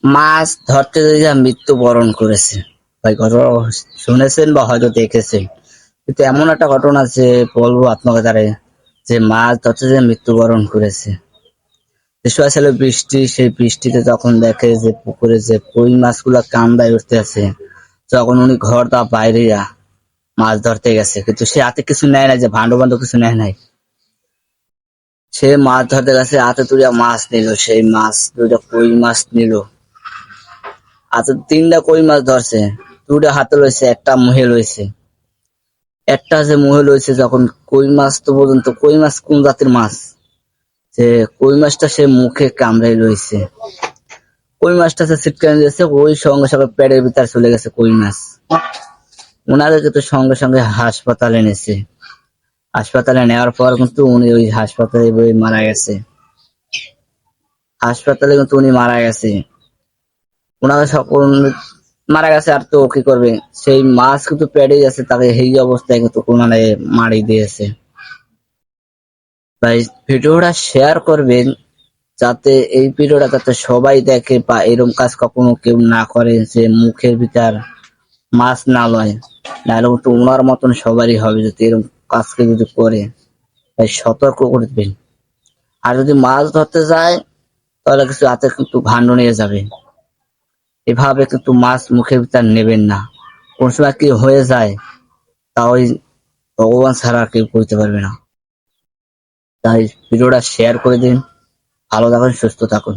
মাছ ধরতে গিয়ে মৃত্যুবরণ করেছে। ভাই ঘটনা শুনেছেন বা হয়তো দেখেছেন। কিন্তু এমন একটা ঘটনা যে বলবো আপনাকে দ্বারা যে মাছ ধরতে গিয়ে মৃত্যুবরণ করেছে। বিষয় ছিল বৃষ্টি, সেই বৃষ্টিতে যখন দেখে যে পুকুরে যে কই মাছগুলা কান্দায় উঠতে আছে, তখন উনি ঘর দা বাইরে মাছ ধরতে গেছে, কিন্তু সে হাতে কিছু নেয় নাই, যে ভান্ড ভান্ড কিছু নেয় নাই। সে মাছ ধরতে গেছে, হাতে তুলিয়া মাছ নিল, সেই মাছ দুইটা কই মাছ নিল। হাতে তিনটা কই মাছ ধরছে, দুটা হাতে লইছে, একটা মুহে লইছে। একটা যে মুহে লইছে, যখন কই মাছ তো পর্যন্ত, কই মাছ কোন জাতের মাছ, যে কই মাছটা সে মুখে কামড়াই লইছে। কই মাছটা সে ছিটকানি দিয়েছে, ওই সঙ্গে সঙ্গে পেটের ভিতর চলে গেছে কই মাছ। ওনাকে কিন্তু সঙ্গে সঙ্গে হাসপাতালে এনেছে। হাসপাতালে নেওয়ার পর কিন্তু উনি ওই হাসপাতালে মারা গেছে। হাসপাতালে কিন্তু উনি মারা গেছে। ওনাকে সকল মারা গেছে, আর তো কি করবে। সেই মাছ কিন্তু পেটে গেছে, তাকে এই অবস্থায় কিন্তু ওনারে মারি দিয়েছে। তাই ভিডিওটা শেয়ার করবেন, যাতে এই ভিডিওটা যাতে সবাই দেখে, বা এরকম কাজ কখনো কেউ না করে, যে মুখের ভিতর মাছ না লয়। নাহলে কিন্তু ওনার মতন সবারই হবে যদি এরকম কাজকে যদি করে। তাই সতর্ক করবেন। আর যদি মাছ ধরতে যায়, তাহলে কিছু হাতে কিন্তু ভাণ্ড নিয়ে যাবে। এভাবে কিন্তু মাছ মুখের ভিতর নেবেন না। কোন সময় কি হয়ে যায়, তা ওই ভগবান ছাড়া আর কেউ করতে পারবে না। তাই ভিডিওটা শেয়ার করে দিন। ভালো থাকুন, সুস্থ থাকুন।